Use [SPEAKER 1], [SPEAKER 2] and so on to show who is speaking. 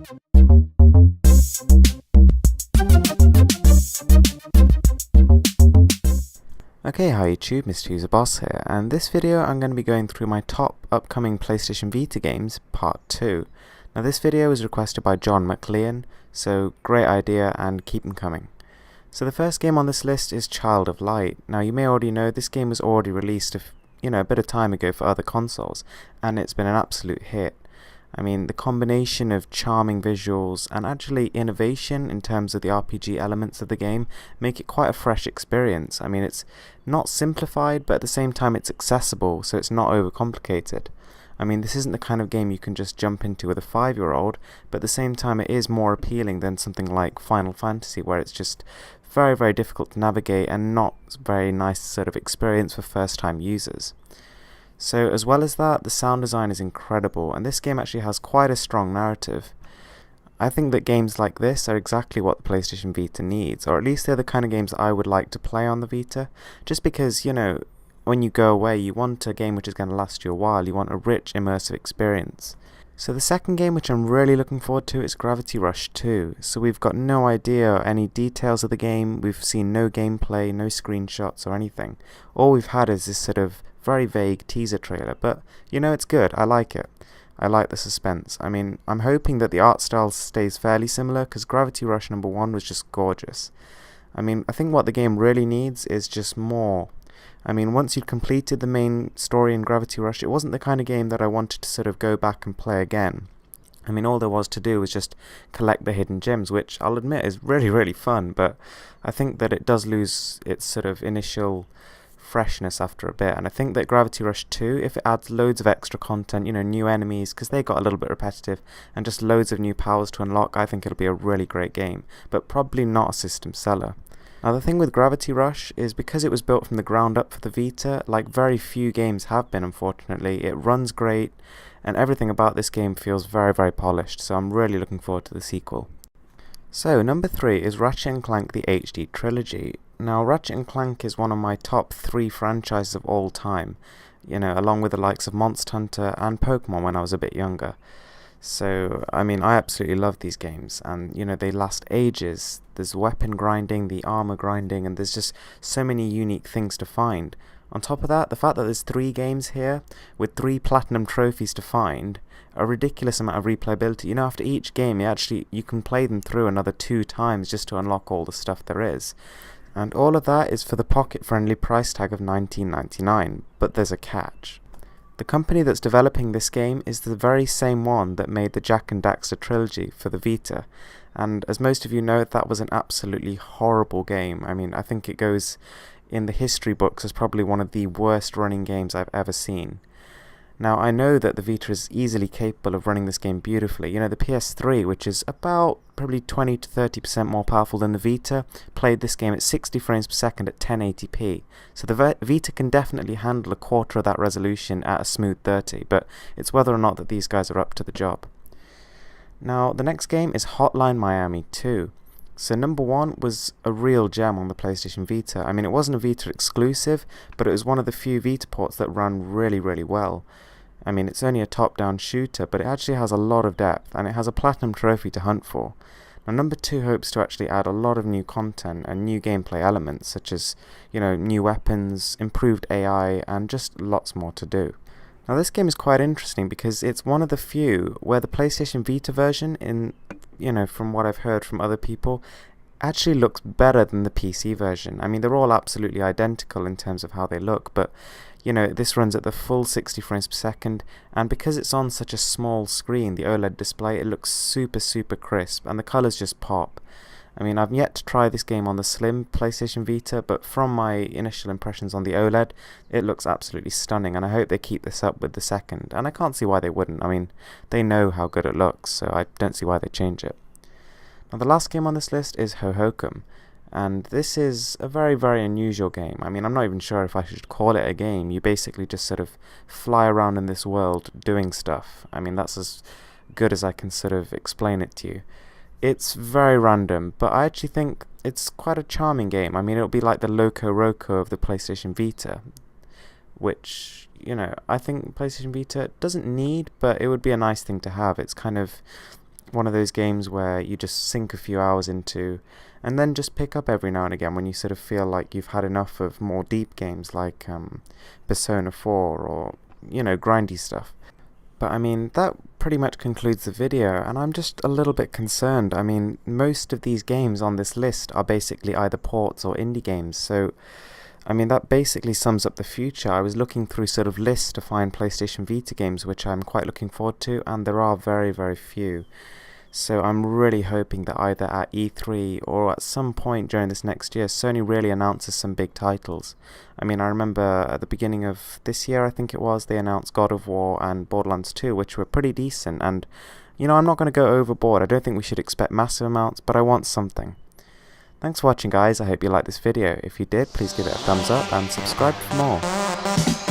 [SPEAKER 1] Okay, hi YouTube, Mr. User Boss here, and this video I'm going to be going through my top upcoming PlayStation Vita games, part 2. Now this video was requested by John McLean, so great idea and keep them coming. So the first game on this list is Child of Light. Now you may already know this game was already released a bit of time ago for other consoles, and it's been an absolute hit. I mean, the combination of charming visuals and actually innovation in terms of the RPG elements of the game make it quite a fresh experience. I mean, it's not simplified, but at the same time it's accessible, so it's not overcomplicated. I mean, this isn't the kind of game you can just jump into with a 5-year-old, but at the same time it is more appealing than something like Final Fantasy, where it's just very, very difficult to navigate and not very nice sort of experience for first-time users. So as well as that, the sound design is incredible, and this game actually has quite a strong narrative. I think that games like this are exactly what the PlayStation Vita needs, or at least they're the kind of games that I would like to play on the Vita, just because, when you go away, you want a game which is going to last you a while, you want a rich, immersive experience. So the second game which I'm really looking forward to is Gravity Rush 2. So we've got no idea or any details of the game, we've seen no gameplay, no screenshots or anything. All we've had is this sort of very vague teaser trailer, but it's good, I like it. I like the suspense. I mean, I'm hoping that the art style stays fairly similar, because Gravity Rush number 1 was just gorgeous. I mean, I think what the game really needs is just more. I mean, once you'd completed the main story in Gravity Rush, it wasn't the kind of game that I wanted to sort of go back and play again. I mean, all there was to do was just collect the hidden gems, which I'll admit is really, really fun, but I think that it does lose its sort of initial freshness after a bit, and I think that Gravity Rush 2, if it adds loads of extra content, new enemies, because they got a little bit repetitive, and just loads of new powers to unlock, I think it'll be a really great game, but probably not a system seller. Now the thing with Gravity Rush is, because it was built from the ground up for the Vita, like very few games have been unfortunately, it runs great, and everything about this game feels very, very polished, so I'm really looking forward to the sequel. So, number 3 is Ratchet & Clank the HD Trilogy. Now, Ratchet & Clank is one of my top 3 franchises of all time, along with the likes of Monster Hunter and Pokemon when I was a bit younger. So, I mean, I absolutely love these games, and, they last ages. There's weapon grinding, the armor grinding, and there's just so many unique things to find. On top of that, the fact that there's 3 games here, with 3 platinum trophies to find, a ridiculous amount of replayability. After each game, you can play them through another 2 times just to unlock all the stuff there is. And all of that is for the pocket-friendly price tag of $19.99, but there's a catch. The company that's developing this game is the very same one that made the Jak and Daxter trilogy for the Vita, and as most of you know, that was an absolutely horrible game. I mean, I think it goes in the history books as probably one of the worst running games I've ever seen. Now, I know that the Vita is easily capable of running this game beautifully. The PS3, which is about probably 20 to 30% more powerful than the Vita, played this game at 60 frames per second at 1080p. So the Vita can definitely handle a quarter of that resolution at a smooth 30, but it's whether or not that these guys are up to the job. Now, the next game is Hotline Miami 2. So number 1 was a real gem on the PlayStation Vita. I mean, it wasn't a Vita exclusive, but it was one of the few Vita ports that ran really, really well. I mean, it's only a top-down shooter, but it actually has a lot of depth, and it has a platinum trophy to hunt for. Now, number 2 hopes to actually add a lot of new content and new gameplay elements, such as, new weapons, improved AI, and just lots more to do. Now, this game is quite interesting because it's one of the few where the PlayStation Vita version, from what I've heard from other people, actually looks better than the PC version. I mean, they're all absolutely identical in terms of how they look, but this runs at the full 60 frames per second, and because it's on such a small screen, the OLED display, it looks super, super crisp, and the colors just pop. I mean, I've yet to try this game on the slim PlayStation Vita, but from my initial impressions on the OLED, it looks absolutely stunning, and I hope they keep this up with the second, and I can't see why they wouldn't. I mean, they know how good it looks, so I don't see why they change it. Now, the last game on this list is Hohokum, and this is a very, very unusual game. I mean, I'm not even sure if I should call it a game. You basically just sort of fly around in this world doing stuff. I mean, that's as good as I can sort of explain it to you. It's very random, but I actually think it's quite a charming game. I mean, it'll be like the Loco Roco of the PlayStation Vita, which, I think PlayStation Vita doesn't need, but it would be a nice thing to have. It's kind of one of those games where you just sink a few hours into and then just pick up every now and again when you sort of feel like you've had enough of more deep games like Persona 4 or, grindy stuff. But I mean, that pretty much concludes the video, and I'm just a little bit concerned. I mean, most of these games on this list are basically either ports or indie games, so I mean, that basically sums up the future. I was looking through sort of lists to find PlayStation Vita games, which I'm quite looking forward to, and there are very, very few. So I'm really hoping that either at E3 or at some point during this next year, Sony really announces some big titles. I mean, I remember at the beginning of this year, I think it was, they announced God of War and Borderlands 2, which were pretty decent. And, I'm not going to go overboard. I don't think we should expect massive amounts, but I want something. Thanks for watching, guys. I hope you liked this video. If you did, please give it a thumbs up and subscribe for more.